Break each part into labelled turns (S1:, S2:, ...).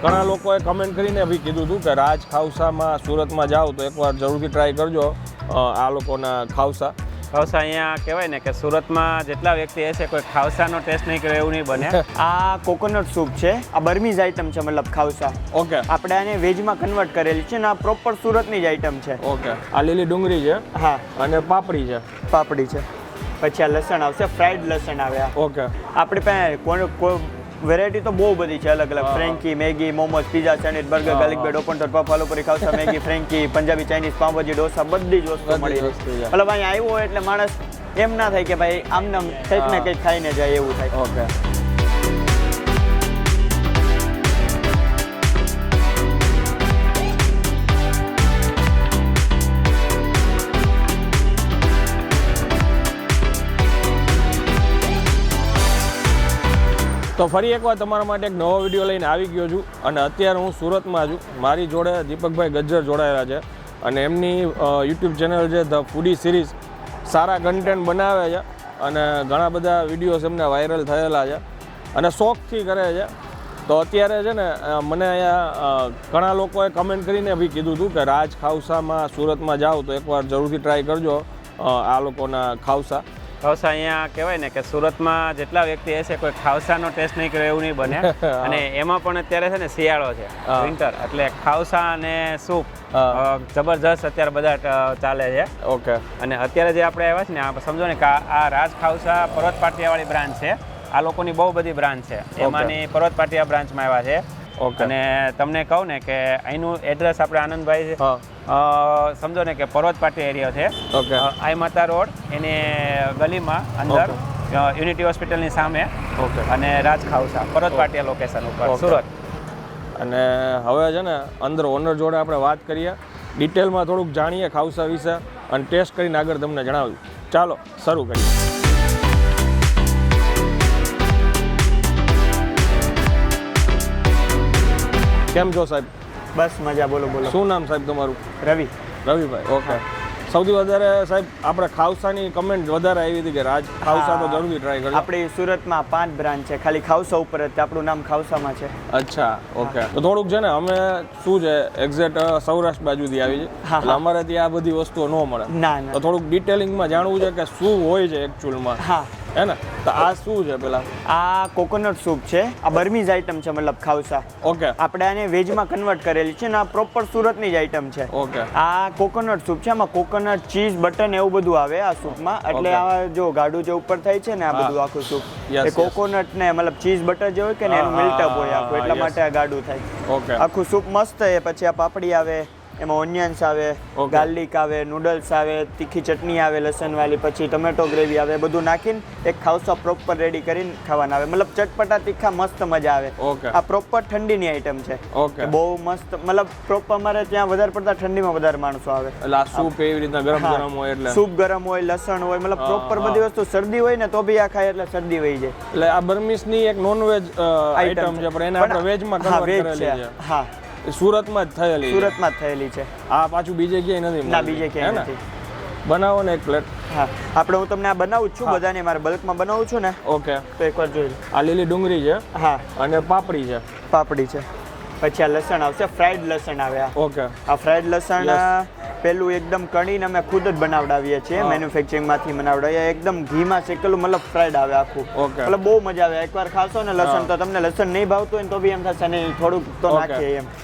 S1: ઘણા લોકોએ કમેન્ટ કરીને બી કીધું હતું કે રાજ ખાવસામાં સુરતમાં જાઓ તો એકવાર જરૂરથી ટ્રાય કરજો આ લોકોના ખાવસા.
S2: ખાવસા અહીંયા કહેવાય ને કે સુરતમાં જેટલા વ્યક્તિ હશે કોઈ ખાવસાનો ટેસ્ટ નહીં કરે એવું નહીં બને.
S3: આ કોકોનટ સૂપ છે, આ બર્મીઝ આઈટમ છે, મતલબ ખાવસા.
S1: ઓકે.
S3: આપણે આને વેજમાં કન્વર્ટ કરેલી છે ને આ પ્રોપર સુરતની જ આઈટમ છે.
S1: ઓકે. આ લીલી ડુંગળી છે.
S3: હા.
S1: અને પાપડી છે.
S3: પાપડી છે. પછી આ લસણ આવશે, ફ્રાઈડ લસણ આવ્યા.
S1: ઓકે.
S3: આપણી પાસે વેરાયટી તો બહુ બધી છે, અલગ અલગ. Frankie, Maggi, momos, pizza, sandwich, burger, garlic bread, open top, aloo puri, khausa, Maggi, frankie, Punjabi, Chinese, pav bhaji, dosa, બધી જ વસ્તુ મળી રહી. મતલબ અહીંયા આવ્યો હોય એટલે માણસ એમ ના થાય કે ભાઈ આમને કંઈક ને કંઈક ખાઈને જાય એવું થાય.
S1: ઓકે. તો ફરી એકવાર તમારા માટે એક નવો વિડીયો લઈને આવી ગયો છું અને અત્યારે હું સુરતમાં છું. મારી જોડે દીપકભાઈ ગજ્જર જોડાયેલા છે અને એમની યુટ્યુબ ચેનલ છે the foodie series. Sara content બનાવે છે અને ઘણા બધા વિડીયોઝ એમને વાયરલ થયેલા છે અને શોખથી કરે છે. તો અત્યારે છે ને મને અહીંયા ઘણા લોકોએ કમેન્ટ કરીને બી કીધું હતું કે રાજ ખાવસામાં સુરતમાં જાઓ તો એકવાર જરૂરથી ટ્રાય કરજો આ લોકોના ખાવસા.
S2: ખાવસા અહીંયા કહેવાય ને કે સુરતમાં જેટલા વ્યક્તિ હશે કોઈ ખાવસાનો ટેસ્ટ નહીં કરે એવું નહીં બને. અને એમાં પણ અત્યારે છે ને શિયાળો છે, વિન્ટર, એટલે ખાવસા અને સૂપ જબરજસ્ત અત્યારે બધા ચાલે છે.
S1: ઓકે.
S2: અને અત્યારે જે આપણે આવ્યા છે ને સમજો ને કે આ રાજ ખાવસા પર્વત પાટિયાવાળી બ્રાન્ચ છે. આ લોકોની બહુ બધી બ્રાન્ચ છે, એમાંની પર્વત પાટિયા બ્રાન્ચમાં આવ્યા છે. અને તમને કહું ને કે અહીંનું એડ્રેસ આપણે આનંદભાઈ સમજો ને કે પર્વત પાટિયા એરિયા છે. આઈ માતા રોડ એની ગલીમાં અંદર યુનિટી હોસ્પિટલની સામે. અને રાજ ખાવસા પર્વત પાટિયા લોકેશન ઉપર સુરત.
S1: અને હવે છે ને અંદર ઓનર જોડે આપણે વાત કરીએ, ડિટેલમાં થોડુંક જાણીએ ખાવસા વિશે અને ટેસ્ટ કરીને આગળ તમને જણાવ્યું. ચાલો શરૂ કરીએ. કેમ છો સાહેબ?
S3: બસ મજા. બોલો બોલો.
S1: શું નામ સાહેબ તમારું?
S3: રવિ.
S1: રવિભાઈ. ઓકે. સૌથી વધારે સાહેબ આપણે ખાવસાની કમેન્ટ વધારે આવી હતી કે રાજ ખાવસા તો જરૂરથી ટ્રાય કરજો.
S3: આપણી સુરતમાં 5 બ્રાન્ચ છે, ખાલી ખાવસા ઉપર જ આપણું નામ ખાવસામાં છે.
S1: અચ્છા. ઓકે. તો થોડુંક છે ને અમે શું છે એક્ઝેક્ટ સૌરાષ્ટ્ર બાજુથી આવી છે એટલે અમારે ત્યાં આ બધી વસ્તુઓ ન મળે.
S3: ના ના.
S1: તો થોડુંક ડિટેલિંગમાં જાણવું છે કે શું હોય છે એકચ્યુઅલમાં.
S3: હા.
S1: હે ને? તો આ શું છે પેલા?
S3: આ કોકોનટ સૂપ છે, આ બર્મીઝ આઈટમ છે, મતલબ ખાવસા.
S1: ઓકે.
S3: આપણે આને વેજમાં કન્વર્ટ કરેલી છે ને આ પ્રોપર સુરતની જ આઈટમ છે.
S1: ઓકે.
S3: આ કોકોનટ સૂપ છે, આમાં કોકોનટ, ચીઝ, બટર ને એવું બધું આવે આ સૂપમાં. એટલે આ જો ગાડું જે ઉપર થાય છે ને આ બધું આખું સૂપ એ કોકોનટ ને મતલબ ચીઝ બટર જે હોય કે ને એનું મિલ્ટઅપ હોય આખું, એટલા માટે આ ગાડું થાય.
S1: ઓકે.
S3: આખું સૂપ મસ્ત છે. પછી આ પાપડી આવે, એમાં ઓનિયન્સ આવે, ગાર્લિક આવે, નૂડલ્સ આવે, તીખી ચટણી આવે લસણવાળી, પછી ટમેટો ગ્રેવી આવે, બધું નાખીને એક ખાવસા પ્રોપર રેડી કરીને ખાવાના આવે. મતલબ ચટપટા તીખા મસ્ત મજા આવે. આ પ્રોપર ઠંડીની આઈટમ છે. બહુ મસ્ત. મતલબ પ્રોપર અમારે ત્યાં વધારે પડતા ઠંડીમાં વધારે માણસો આવે.
S1: એટલે આ સૂપ એવી રીતના ગરમ ગરમ હોય એટલે
S3: સૂપ ગરમ હોય, લસણ હોય, મતલબ પ્રોપર બધી વસ્તુ. શરદી હોય ને તો બી આ ખાય એટલે શરદી વહી જાય.
S1: એટલે આ બર્મીસની એક નોનવેજ આઈટમ છે પણ એને આપણે વેજમાં કન્વર્ટ કરેલી છે.
S3: હા.
S1: સુરતમાં જ થયેલી.
S3: સુરતમાં જ થયેલી છે.
S1: આ પાછું બીજે ક્યાંય નથી.
S3: ના, બીજે ક્યાંય નથી.
S1: બનાવો ને એક પ્લેટ.
S3: હા. આપણે હું તમને આ બનાવું છું, બધાને મારે બલ્કમાં બનાવું છું ને.
S1: ઓકે.
S3: તો એકવાર જોઈ લો.
S1: આ લીલી ડુંગળી છે.
S3: હા.
S1: અને પાપડી છે.
S3: પાપડી છે. પછી આ લસણ આવશે, ફ્રાઈડ લસણ આવ્યા.
S1: ઓકે.
S3: આ ફ્રાઈડ લસણ પેલું એકદમ કણીને અમે ખુદ જ બનાવડાવીએ છીએ, મેન્યુફેક્ચરિંગમાંથી બનાવડાવીએ. એકદમ ઘીમાં શેકેલું, મતલબ ફ્રાઈડ આવે આખું. મતલબ બહુ મજા આવે. એકવાર ખાશો ને લસણ તો તમને લસણ નહીં ભાવતું હોય ને તો બી એમ થશે નહીં થોડુંક તો નાખીએ એમ.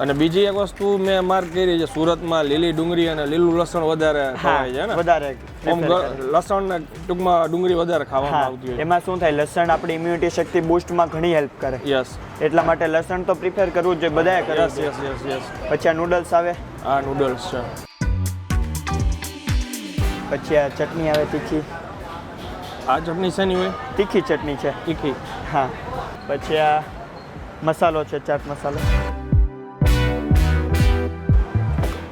S1: અને બીજી એક વસ્તુ મેં માર્ક કરી છે, સુરતમાં લીલી ડુંગળી અને લીલું લસણ વધારે ખવાય છે ને?
S3: વધારે.
S1: લસણ ને ટૂંકમાં ડુંગળી વધારે ખાવામાં આવતી હોય.
S3: એમાં શું થાય, લસણ આપણી ઇમ્યુનિટી શક્તિ બૂસ્ટમાં ઘણી હેલ્પ કરે.
S1: યસ.
S3: એટલા માટે લસણ તો પ્રિફર કરવું જ જોઈએ, બધાએ કરવું.
S1: Yes yes yes yes.
S3: પછી આ નૂડલ્સ આવે.
S1: આ નૂડલ્સ છે.
S3: પછી આ ચટણી આવે તીખી.
S1: આ ચટણી શેની હોય?
S3: તીખી ચટણી છે.
S1: તીખી.
S3: હા. પછી આ મસાલો છે, ચાટ મસાલો.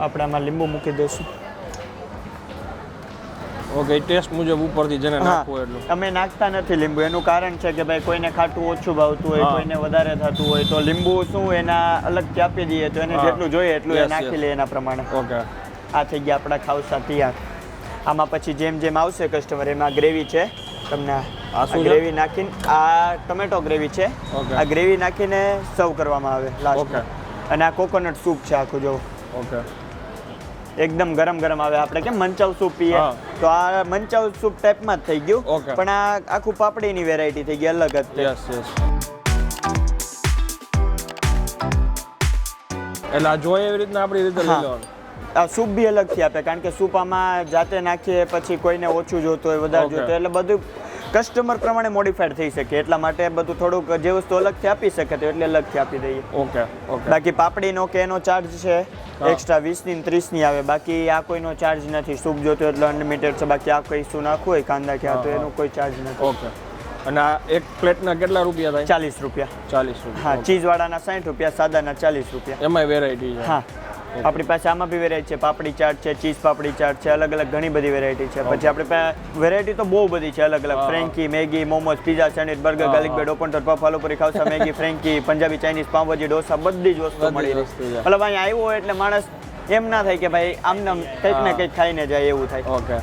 S3: આપણે આમાં લીંબુ મૂકી દઈશું.
S1: ઓકે. ટેસ્ટ મુજબ ઉપરથી જેને નાખવું એટલું.
S3: અમે નાખતા નથી લીંબુ. એનું કારણ છે કે ભાઈ કોઈને ખાટું ઓછું ભાવતું હોય, કોઈને વધારે થતું હોય તો લીંબુ શું એના અલગથી આપી દઈએ તો એને જેટલું જોઈએ એટલું એ નાખી લે એના પ્રમાણે.
S1: ઓકે.
S3: આ થઈ ગયા આપણા ખાવસા તૈયાર. આમાં પછી જેમ જેમ આવશે કસ્ટમર એમાં ગ્રેવી છે તમને
S1: આ શું
S3: ગ્રેવી નાખીને આ ટમેટો ગ્રેવી છે.
S1: Okay.
S3: આ ગ્રેવી નાખીને સર્વ કરવામાં આવે લાસ્ટ.
S1: Okay.
S3: અને આ કોકોનટ સૂપ છે આખું જો.
S1: ઓકે.
S3: એકદમ ગરમ ગરમ આવે. આપણે કેમ મંચાવ સૂપ પીએ તો આ મંચાવ સૂપ ટાઈપમાં જ થઈ ગયું.
S1: Okay.
S3: પણ આ આખું પાપડીની વેરાયટી થઈ ગઈ અલગ જ.
S1: Yes yes. એટલે આ જોઈએ એવી રીતના આપણી રીતે લઈ લેવાનું.
S3: આ સૂપ બી અલગથી આપે કારણ કે સૂપ આમાં જાતે નાખીએ પછી કોઈને ઓછું જોતું હોય વધારે જોતું હોય એટલે બધું કસ્ટમર પ્રમાણે મોડિફાઈડ થઈ શકે એટલા માટે બધું થોડુંક જે વસ્તુ અલગથી આપી શકે તો એટલે અલગથી આપી દઈએ.
S1: Okay okay.
S3: બાકી પાપડીનો કે એનો ચાર્જ છે એક્સ્ટ્રા 20 ની 30 ની આવે. બાકી આ કોઈનો ચાર્જ નથી. સૂપ જોતો એટલે અનલિમિટેડ છે. બાકી આ કોઈ શું નાખવું હોય કાંદા કે તો એનો કોઈ ચાર્જ નથી.
S1: ઓકે. અને આ એક પ્લેટના કેટલા રૂપિયા થાય?
S3: 40 રૂપિયા.
S1: 40 રૂપિયા.
S3: હા, ચીઝવાળાના 60 રૂપિયા, સાદાના 40 રૂપિયા.
S1: એમાંય વેરાયટી છે?
S3: હા, આપણી પાસે આમાં બી વેરાયટી છે. પાપડી ચાટ છે, ચીઝ પાપડી ચાટ છે, અલગ અલગ ઘણી બધી વેરાયટી છે. પછી આપણી પાસે વેરાયટી તો બહુ બધી છે અલગ અલગ. Frankie, Maggi, momos, pizza, sandwich, burger, garlic bread, open top, puff, aloo puri, khausa, Maggi, frankie, Punjabi, Chinese, pav bhaji, dosa, બધી જ વસ્તુ મળી રહે. મતલબ અહીંયા આવ્યો હોય એટલે માણસ એમ ના થાય કે ભાઈ આમને કંઈક ને કંઈક ખાઈને જાય એવું થાય.
S1: ઓકે.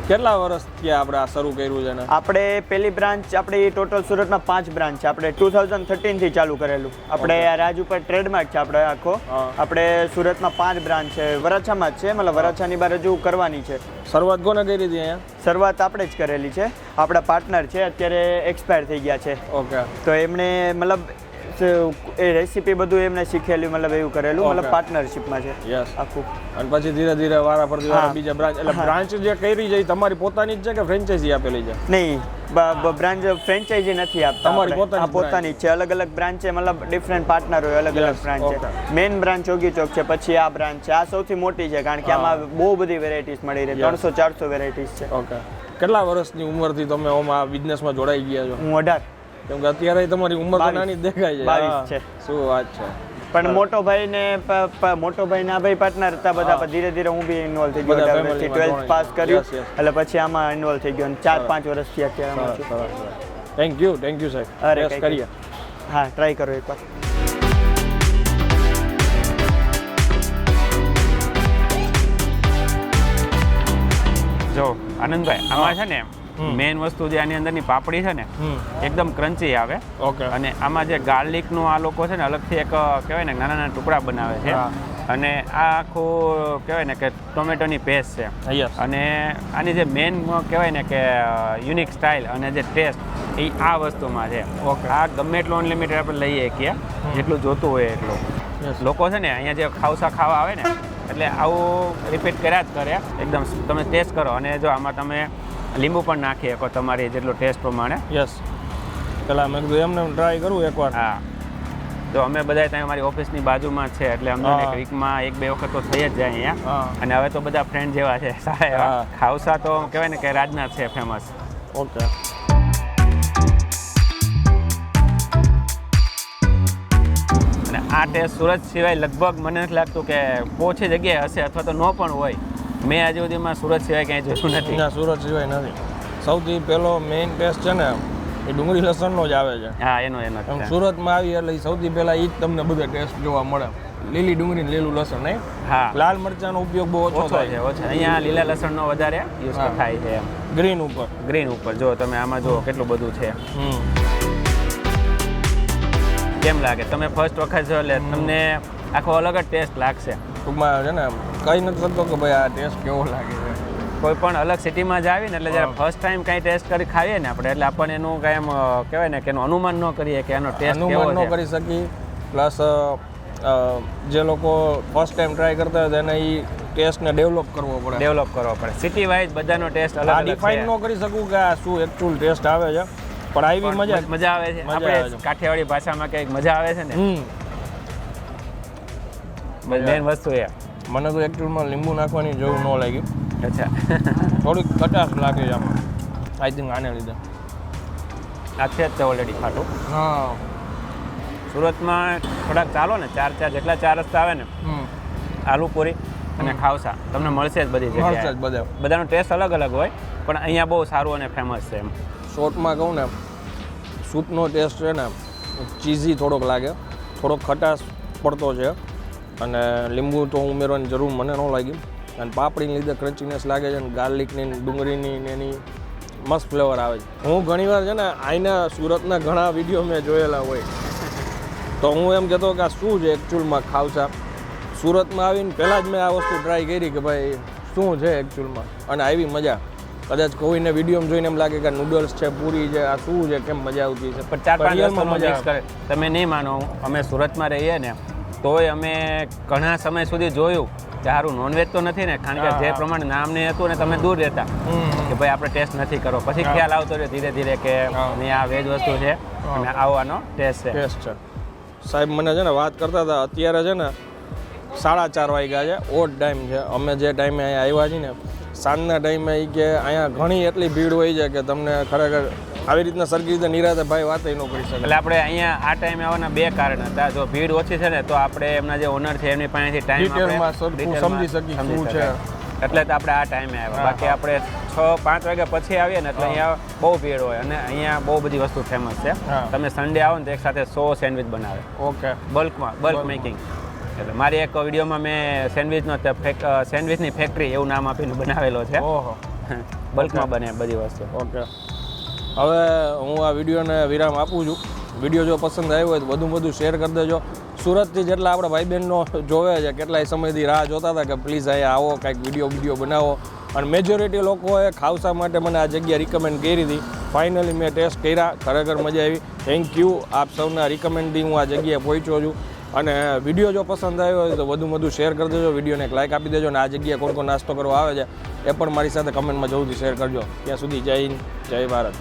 S1: કેટલા વર્ષ થયા આપણે આ શરૂ કર્યું છે ને?
S3: આપણે પહેલી બ્રાન્ચ આપણી ટોટલ સુરતમાં 5 બ્રાન્ચ છે. આપણે 2013 થી ચાલુ કરેલું. આપણે આ રાજ ઉપર ટ્રેડમાર્ક છે આપણે આખો. આપણે સુરતમાં 5 બ્રાન્ચ છે. વરાછામાં જ છે. મતલબ વરાછાની બહાર હજુ કરવાની છે.
S1: શરૂઆત કોને કરી હતી અહીંયા?
S3: શરૂઆત આપણે જ કરેલી છે. આપણા પાર્ટનર છે અત્યારે એક્સપાયર થઈ ગયા છે.
S1: ઓકે.
S3: તો એમણે મતલબ એ રેસીપી બધું એમને શીખેલું મતલબ એવું કરેલું. મતલબ પાર્ટનરશિપમાં છે
S1: યસ
S3: આખું.
S1: અને પછી ધીરે ધીરે વારા પરથી બીજા બ્રાન્ચ એટલે બ્રાન્ચ જે કરી છે તમારી પોતાની જ છે કે ફ્રેન્ચાઇઝી આપેલી છે?
S3: નહીં, બ્રાન્ચ ફ્રેન્ચાઇઝી નથી આપતા.
S1: તમારી
S3: પોતાની છે. અલગ અલગ બ્રાન્ચ છે. મતલબ ડિફરન્ટ પાર્ટનર હોય અલગ અલગ બ્રાન્ચ છે. મેઇન બ્રાન્ચ જોગી ચોક છે. પછી આ બ્રાન્ચ છે. આ સૌથી મોટી છે કારણ કે આમાં બહુ બધી વેરાયટીઝ મળી રહે. 300-400 વેરાયટીઝ છે.
S1: ઓકે. કેટલા વર્ષની ઉંમરથી તમે આ બિઝનેસમાં જોડાઈ ગયા છો?
S3: હું 18.
S1: કેમ કે અત્યારે તમારી ઉંમર તો નાની જ દેખાય છે.
S3: 22 છે.
S1: શું વાત છે.
S3: પણ મોટો ભાઈ ને આ ભાઈ પાર્ટનર હતા બધા. ધીરે ધીરે હું બી ઇન્વોલ્વ થઈ ગયો. 12th પાસ કર્યું એટલે પછી આમાં ઇન્વોલ્વ થઈ ગયો. 4-5 વર્ષથી અત્યારે
S1: થેન્ક યુ સાહેબ.
S3: અરે
S1: કરીએ.
S3: હા, ટ્રાય કરો એકવાર.
S2: જો આનંદભાઈ આમાં છે ને મેઇન વસ્તુ જે આની અંદરની પાપડી છે ને એકદમ ક્રન્ચી આવે.
S1: ઓકે.
S2: અને આમાં જે ગાર્લિકનું આ લોકો છે ને અલગથી એક કહેવાય ને નાના નાના ટુકડા બનાવે છે. અને આ આખું કહેવાય ને કે ટોમેટોની પેસ્ટ છે. અને આની જે મેઇન કહેવાય ને કે યુનિક સ્ટાઇલ અને જે ટેસ્ટ એ આ વસ્તુમાં છે. આ ગમે એટલું અનલિમિટેડ આપણે લઈએ શકીએ જેટલું જોતું હોય એટલું. લોકો છે ને અહીંયા જે ખાવસા ખાવા આવે ને એટલે આવું રિપીટ કર્યા જ કરે. એકદમ તમે ટેસ્ટ કરો. અને જો આમાં તમે લીંબુ પણ નાખી શકો તમારી જેટલો ટેસ્ટ પ્રમાણે.
S1: યસ. પેલા મેં કીધું એમને ટ્રાય કરું એકવાર.
S2: હા, તો અમે બધા ત્યાં અમારી ઓફિસની બાજુમાં જ છે એટલે અમને વીકમાં 1-2 વખત તો થઈ જ જાય અહીંયા. અને હવે તો બધા ફ્રેન્ડ જેવા છે સારા એવા. ખાવસા તો કહેવાય ને કે રાજના છે ફેમસ.
S1: ઓકે.
S2: અને આ ટેસ્ટ સુરત સિવાય લગભગ મને નથી લાગતું કે ઓછી જગ્યાએ હશે અથવા તો ન પણ હોય. મેં આજે સુધીમાં સુરત સિવાય ક્યાંય જોયું નથી.
S1: ના, સુરત સિવાય નથી. સૌથી પહેલો મેઇન ટેસ્ટ છે ને એ ડુંગળી લસણનો જ આવે છે.
S2: હા, એનો
S1: સુરતમાં આવી એટલે સૌથી પહેલા એ જ તમને બધા ટેસ્ટ જોવા મળે. લીલી ડુંગળી ને લીલું લસણ નહીં.
S2: હા,
S1: લાલ મરચાંનો ઉપયોગ બહુ ઓછો થાય છે.
S2: અહીંયા લીલા લસણનો વધારે યુઝ થાય છે. ગ્રીન ઉપર જો તમે આમાં જો કેટલું બધું છે. કેમ લાગે? તમે ફર્સ્ટ વખત છો એટલે તમને આખો અલગ જ ટેસ્ટ લાગશે.
S1: ટૂંકમાં છે ને કહી નથી શકતો કે ભાઈ આ ટેસ્ટ કેવો લાગે છે.
S2: કોઈ પણ અલગ સિટીમાં જ આવીને એટલે જ્યારે ફર્સ્ટ ટાઈમ કાંઈ ટેસ્ટ કરી ખાઈએ ને આપણે એટલે આપણને એનું કાંઈ એમ કહેવાય ને કે એનું અનુમાન ન કરીએ કે એનો ટેસ્ટ કેવો છે.
S1: અનુમાન ન કરી શકીએ. પ્લસ જે લોકો ફર્સ્ટ ટાઈમ ટ્રાય કરતા હોય એને એ ટેસ્ટને ડેવલપ કરવો પડે.
S2: સિટી વાઇઝ બધાનો ટેસ્ટ અલગ અલગ છે.
S1: ડિફાઇન ન કરી શકું કે આ શું એકચ્યુઅલ ટેસ્ટ આવે છે પણ આવી
S2: મજા આવે છે. આપણે કાઠિયાવાડી ભાષામાં કંઈક મજા આવે છે ને મેન વસ્તુ એ.
S1: મને તો એકચ્યુઅલમાં લીંબુ નાખવાની જરૂર ન લાગી.
S2: અચ્છા.
S1: થોડીક ખટાશ લાગે છે આમાં. આઈ થિંક આને લીધે
S2: આ છે જ ઓલરેડી ખાટું.
S1: હા,
S2: સુરતમાં થોડાક ચાલો ને 4 જેટલા 4 રસ્તા આવે ને આલુપુરી અને ખાવસા તમને મળશે જ બધી જગ્યાએ. બધાનો ટેસ્ટ અલગ અલગ હોય પણ અહીંયા બહુ સારું અને ફેમસ છે. એમ
S1: શોર્ટમાં કહું ને સૂપનો ટેસ્ટ છે ને ચીઝી થોડોક લાગે, થોડોક ખટાશ પડતો છે અને લીંબુ તો ઉમેરવાની જરૂર મને ન લાગી. અને પાપડીને લીધે ક્રન્ચીનેસ લાગે છે અને ગાર્લિકની ડુંગળીની એની મસ્ત ફ્લેવર આવે છે. હું ઘણીવાર છે ને અહીંના સુરતના ઘણા વિડીયો મેં જોયેલા હોય તો હું એમ કહેતો કે આ શું છે એકચ્યુઅલમાં ખાવસા. સુરતમાં આવીને પહેલાં જ મેં આ વસ્તુ ટ્રાય કરી કે ભાઈ શું છે એકચ્યુઅલમાં, અને આવી મજા. કદાચ કોઈને વિડીયોમાં જોઈને એમ લાગે કે નૂડલ્સ છે, પૂરી છે, આ શું છે, કેમ મજા આવતી છે,
S2: પણ 4-5 વસ્તુનો મિક્સ કરે. તમે નહીં માનો, અમે સુરતમાં રહીએ ને તોય અમે ઘણા સમય સુધી જોયું કે સારું નોનવેજ તો નથી ને, કારણ કે જે પ્રમાણે નામ ને હતું ને તમે દૂર રહેતા કે ભાઈ આપણે ટેસ્ટ નથી કરો. પછી ખ્યાલ આવતો રહે ધીરે ધીરે કે નહીં આ વેજ વસ્તુ છે અને આવવાનો ટેસ્ટ છે.
S1: સાહેબ મને છે ને વાત કરતા હતા, અત્યારે છે ને 4:30 વાગ્યા છે, ઓડ ટાઈમ છે. અમે જે ટાઈમે અહીંયા આવ્યા છીએ ને સાંજના ટાઈમે એ કે અહીંયા ઘણી એટલી ભીડ હોય છે કે તમને ખરેખર આવી રીતના સરખી રીતે નિરાતે ભાઈ વાત ન કરી શકે.
S2: એટલે આપણે અહીંયા આ ટાઈમે આવવાના 2 કારણ હતા. જો ભીડ ઓછી છે ને તો આપણે એમના જે ઓનર છે એમની પાસેથી ટાઈમ
S1: સમજી શકીએ શું છે,
S2: એટલે તો આપણે આ ટાઈમે આવ્યા. બાકી આપણે 6-5 વાગ્યા પછી આવીએ ને એટલે અહીંયા બહુ ભીડ હોય અને અહીંયા બહુ બધી વસ્તુ ફેમસ છે. તમે સન્ડે આવો ને તો એક સાથે 100 સેન્ડવિચ બનાવે.
S1: Okay,
S2: bulk making. એટલે મારી એક વિડીયોમાં મેં સેન્ડવિચની ફેક્ટરી એવું નામ આપીને બનાવેલો છે.
S1: ઓહો,
S2: બલ્કમાં બને બધી વસ્તુ.
S1: ઓકે, હવે હું આ વિડીયોને વિરામ આપું છું. વિડીયો જો પસંદ આવ્યો હોય તો વધુ શેર કરી દેજો. સુરતથી જેટલા આપણા ભાઈ બહેનો જોવે છે, કેટલાય સમયથી રાહ જોતા હતા કે પ્લીઝ અહીંયા આવો, કાંઈક વિડીયો બનાવો. અને મેજોરિટી લોકોએ ખાવસા માટે મને આ જગ્યા રિકમેન્ડ કરી હતી. ફાઇનલી મેં ટેસ્ટ કર્યા, ખરેખર મજા આવી. થેન્ક યુ આપ સૌના રિકમેન્ડથી હું આ જગ્યાએ પહોંચ્યો છું. અને વિડીયો જો પસંદ આવ્યો હોય તો વધુ શેર કરી દેજો, વિડીયોને એક લાઇક આપી દેજો. અને આ જગ્યાએ કોણ નાસ્તો કરવા આવે છે એ પણ મારી સાથે કમેન્ટમાં જરૂરથી શેર કરજો. ત્યાં સુધી જય હિન્દ, જય ભારત.